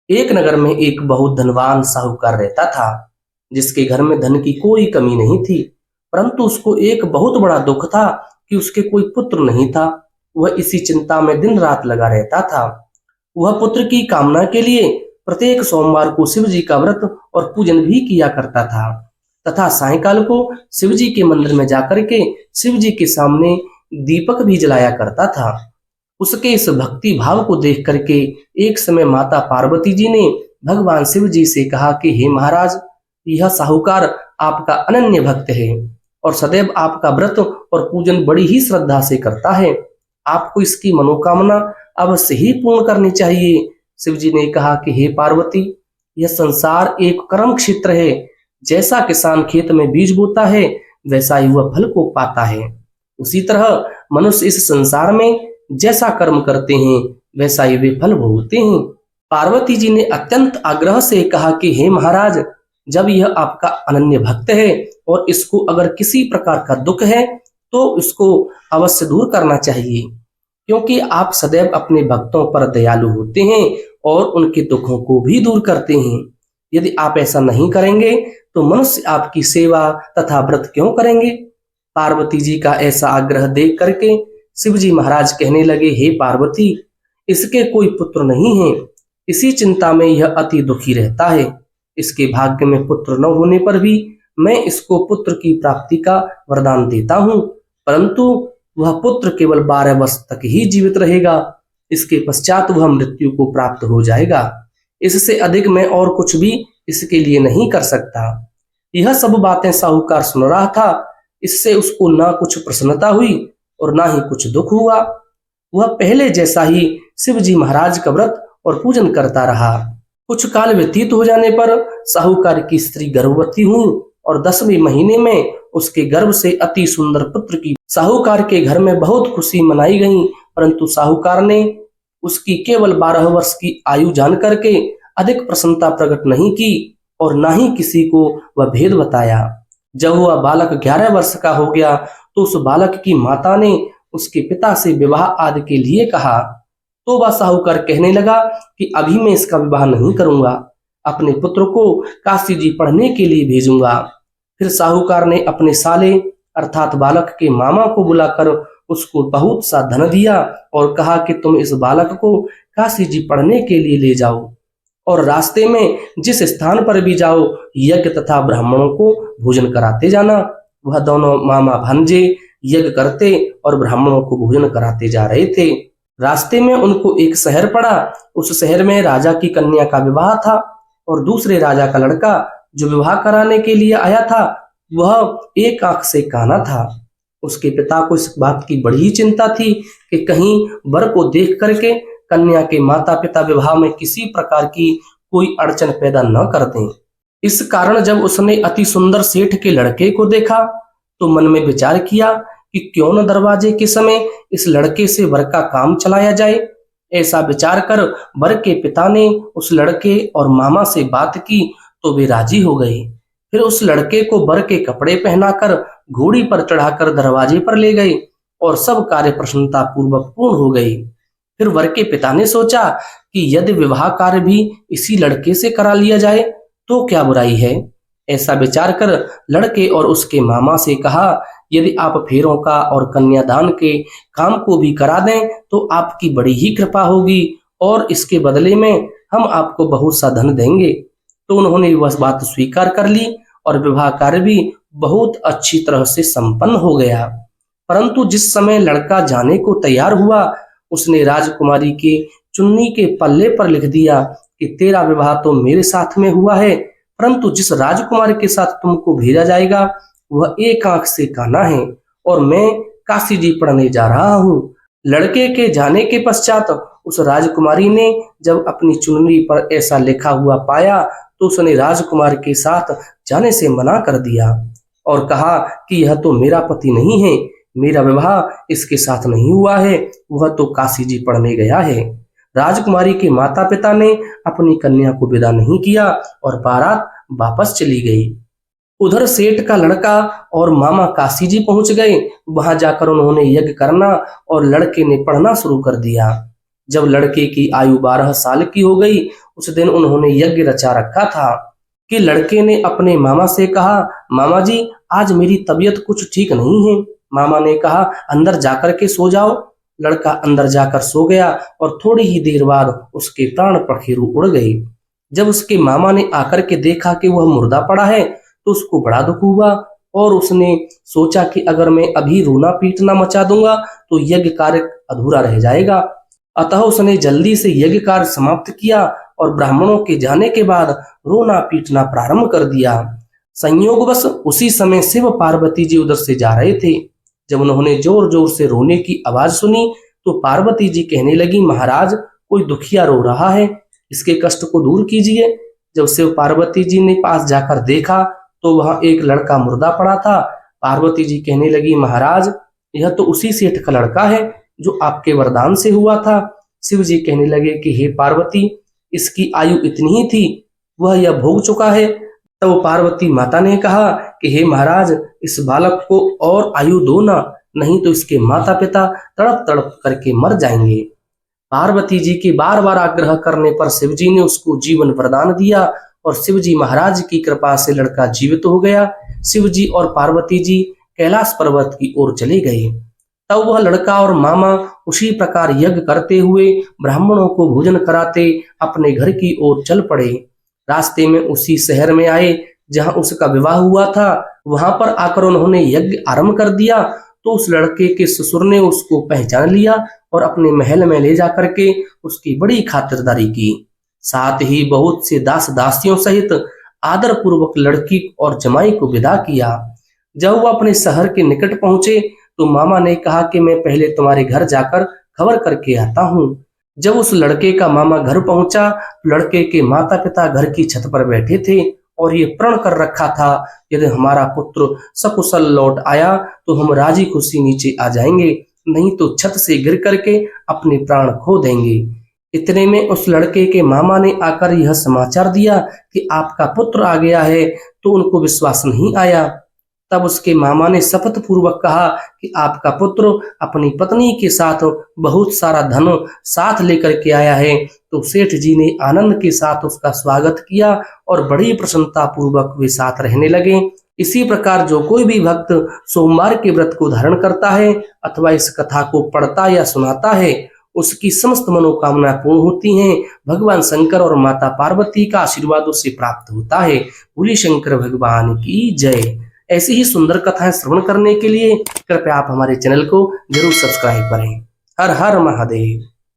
एक नगर में एक बहुत धनवान साहूकार रहता था, जिसके घर में धन की कोई कमी नहीं थी। परंतु उसको एक बहुत बड़ा दुख था कि उसके कोई पुत्र नहीं था। वह इसी चिंता में दिन रात लगा रहता था। वह पुत्र की कामना के लिए प्रत्येक सोमवार को शिव जी का व्रत और पूजन भी किया करता था तथा सायंकाल को शिव जी के मंदिर में जाकर के शिव जी के सामने दीपक भी जलाया करता था। उसके इस भक्ति भाव को देख करके एक समय माता पार्वती जी ने भगवान शिव जी से कहा कि हे महाराज, यह साहूकार आपका अनन्य भक्त है और सदैव आपका व्रत और पूजन बड़ी ही श्रद्धा से करता है। आपको इसकी मनोकामना अवश्य ही पूर्ण करनी चाहिए। शिव जी ने कहा कि हे पार्वती, यह संसार एक कर्म क्षेत्र है। जैसा किसान खेत में बीज बोता है, वैसा ही वह फल को पाता है। उसी तरह मनुष्य इस संसार में जैसा कर्म करते हैं, वैसा ही वे फल भोगते हैं। पार्वती जी ने अत्यंत आग्रह से कहा कि हे महाराज, जब यह आपका अनन्य भक्त है और इसको अगर किसी प्रकार का दुख है तो इसको अवश्य दूर करना चाहिए, क्योंकि आप सदैव अपने भक्तों पर दयालु होते हैं और उनके दुखों को भी दूर करते हैं। यदि आप ऐसा नहीं करेंगे तो मनुष्य आपकी सेवा तथा व्रत क्यों करेंगे? पार्वती जी का ऐसा आग्रह देख करके शिव जी महाराज कहने लगे, हे पार्वती, इसके कोई पुत्र नहीं है। इसी चिंता में यह अति दुखी रहता है। इसके भाग्य में पुत्र न होने पर भी मैं इसको पुत्र की प्राप्ति का वरदान देता हूँ, परंतु वह पुत्र केवल 12 वर्ष तक ही जीवित रहेगा। इसके पश्चात वह मृत्यु को प्राप्त हो जाएगा। इससे अधिक मैं और कुछ भी इसके लिए नहीं कर सकता। यह सब बातें साहूकार सुन रहा था। इससे उसको ना कुछ प्रसन्नता हुई और ना ही कुछ दुख हुआ। वह पहले जैसा ही शिव जी महाराज का व्रत और पूजन करता रहा। कुछ काल व्यतीत हो जाने पर साहूकार की स्त्री गर्भवती हुई और 10वें महीने में उसके गर्भ से अति सुंदर पुत्र की साहूकार के घर में बहुत खुशी मनाई गई। परंतु साहूकार ने उसकी केवल 12 वर्ष की आयु जान करके अधिक प्रसन्नता प्रकट नहीं की और ना ही किसी को वह भेद बताया। जब वह बालक 11 वर्ष का हो गया तो उस बालक की माता ने उसके पिता से विवाह आदि के लिए कहा। तो वह साहूकार कहने लगा कि अभी मैं इसका विवाह नहीं करूंगा, अपने पुत्र को काशी जी पढ़ने के लिए भेजूंगा। फिर साहूकार ने अपने साले अर्थात बालक के मामा को बुलाकर उसको बहुत सा धन दिया और कहा कि तुम इस बालक को काशी जी पढ़ने के लिए ले जाओ और रास्ते में जिस स्थान पर भी जाओ यज्ञ तथा ब्राह्मणों को भोजन कराते जाना। वह दोनों मामा भांजे यज्ञ करते और ब्राह्मणों को भोजन कराते जा रहे थे। रास्ते में उनको एक शहर पड़ा। उस शहर में राजा की कन्या का विवाह था और दूसरे राजा का लड़का जो विवाह कराने के लिए आया था वह एक आंख से काना था। उसके पिता को इस बात की बड़ी ही चिंता थी कि कहीं वर को देख करके कन्या के माता पिता विवाह में किसी प्रकार की कोई अड़चन पैदा न कर दें। इस कारण जब उसने अति सुंदर सेठ के लड़के को देखा तो मन में विचार किया कि क्यों न दरवाजे के समय इस लड़के से वर का काम चलाया जाए। ऐसा विचार कर वर के पिता ने उस लड़के और मामा से बात की तो वे राजी हो गए। फिर उस लड़के को वर के कपड़े पहनाकर घोड़ी पर चढ़ाकर दरवाजे पर ले गए और सब कार्य प्रसन्नता पूर्वक पूर्ण हो गए। फिर वर के पिता ने सोचा कि यदि विवाह कार्य भी इसी लड़के से करा लिया जाए तो क्या बुराई है। ऐसा विचार कर लड़के और उसके मामा से कहा, यदि आप फेरों का और कन्यादान के काम को भी करा दें तो आपकी बड़ी ही कृपा होगी और इसके बदले में हम आपको बहुत सा धन देंगे। तो उन्होंने वह बात स्वीकार कर ली और विवाह कार्य भी बहुत अच्छी तरह से संपन्न हो गया। परंतु जिस समय लड़का जाने को तैयार हुआ उसने राजकुमारी के चुन्नी के पल्ले पर लिख दिया कि तेरा विवाह तो मेरे साथ में हुआ है, परंतु जिस राजकुमार के साथ तुमको भेजा जाएगा वह एक आंख से काना है और मैं काशी जी पढ़ने जा रहा हूँ। लड़के के जाने के पश्चात उस राजकुमारी ने जब अपनी चुनरी पर ऐसा लिखा हुआ पाया तो उसने राजकुमार के साथ जाने से मना कर दिया और कहा कि यह तो मेरा पति नहीं है, मेरा विवाह इसके साथ नहीं हुआ है, वह तो काशी जी पढ़ने गया है। राजकुमारी के माता पिता ने अपनी कन्या को विदा नहीं किया और बारात वापस चली गई। उधर सेठ का लड़का और मामा काशी जी पहुंच गए। वहां जाकर उन्होंने यज्ञ करना और लड़के ने पढ़ना शुरू कर दिया। जब लड़के की आयु 12 साल की हो गई, उस दिन उन्होंने यज्ञ रचा रखा था कि लड़के ने अपने मामा से कहा, मामा जी आज मेरी तबीयत कुछ ठीक नहीं है। मामा ने कहा, अंदर जाकर के सो जाओ। लड़का अंदर जाकर सो गया और थोड़ी ही देर बाद उसके प्राण पखेरु उड़ गए। जब उसके मामा ने आकर के देखा कि वह मुर्दा पड़ा है तो उसको बड़ा दुख हुआ और उसने सोचा कि अगर मैं अभी रोना पीटना मचा दूंगा तो यज्ञ कार्य अधूरा रह जाएगा। अतः उसने जल्दी से यज्ञ कार्य समाप्त किया और ब्राह्मणों के जाने के बाद रोना पीटना प्रारंभ कर दिया। संयोगवश उसी समय शिव पार्वती जी उधर से जा रहे थे। जब उन्होंने जोर जोर से रोने की आवाज सुनी तो पार्वती जी कहने लगी, महाराज कोई दुखिया रो रहा है, इसके कष्ट को दूर कीजिए। जब शिव पार्वती जी ने पास जाकर देखा तो वहां एक लड़का मुर्दा पड़ा था। पार्वती जी कहने लगी, महाराज यह तो उसी सेठ का लड़का है जो आपके वरदान से हुआ था। शिव जी कहने लगे कि हे पार्वती, इसकी आयु इतनी ही थी, वह यह भोग चुका है। तब पार्वती माता ने कहा कि हे महाराज, इस बालक को और आयु दो ना, नहीं तो इसके माता पिता तड़प तड़प करके मर जाएंगे। पार्वती जी के बार बार आग्रह करने पर शिव जी ने उसको जीवन वरदान दिया और शिव जी महाराज की कृपा से लड़का जीवित हो गया। शिव जी और पार्वती जी कैलाश पर्वत की ओर चले गए। तब वह लड़का और मामा उसी प्रकार यज्ञ करते हुए ब्राह्मणों को भोजन कराते अपने घर की ओर चल पड़े। रास्ते में उसी शहर में आए जहां उसका विवाह हुआ था। वहां पर आकर उन्होंने यज्ञ आरंभ कर दिया तो उस लड़के के ससुर ने उसको पहचान लिया और अपने महल में ले जाकर के उसकी बड़ी खातिरदारी की। साथ ही बहुत से दास दासियों सहित आदर पूर्वक लड़की और जमाई को विदा किया। जब वह अपने शहर के निकट पहुंचे तो मामा ने कहा कि मैं पहले तुम्हारे घर जाकर खबर करके आता हूँ। जब उस लड़के का मामा घर पहुंचा, लड़के के माता पिता घर की छत पर बैठे थे और ये प्रण कर रखा था, यदि हमारा पुत्र सकुशल लौट आया तो हम राजी खुशी नीचे आ जाएंगे, नहीं तो छत से गिर करके अपने प्राण खो देंगे। इतने में उस लड़के के मामा ने आकर यह समाचार दिया कि आपका पुत्र आ गया है, तो उनको विश्वास नहीं आया। तब उसके मामा ने शपथ पूर्वक कहा कि आपका पुत्र अपनी पत्नी के साथ बहुत सारा धन साथ लेकर के आया है। तो सेठ जी ने आनंद के साथ उसका स्वागत किया और बड़ी प्रसन्नता पूर्वक वे साथ रहने लगे। इसी प्रकार जो कोई भी भक्त सोमवार के व्रत को धारण करता है अथवा इस कथा को पढ़ता या सुनाता है, उसकी समस्त मनोकामना पूर्ण होती हैं। भगवान शंकर और माता पार्वती का आशीर्वाद उसे प्राप्त होता है। भोले शंकर भगवान की जय। ऐसी ही सुंदर कथाएं श्रवण करने के लिए कृपया आप हमारे चैनल को जरूर सब्सक्राइब करें। हर हर महादेव।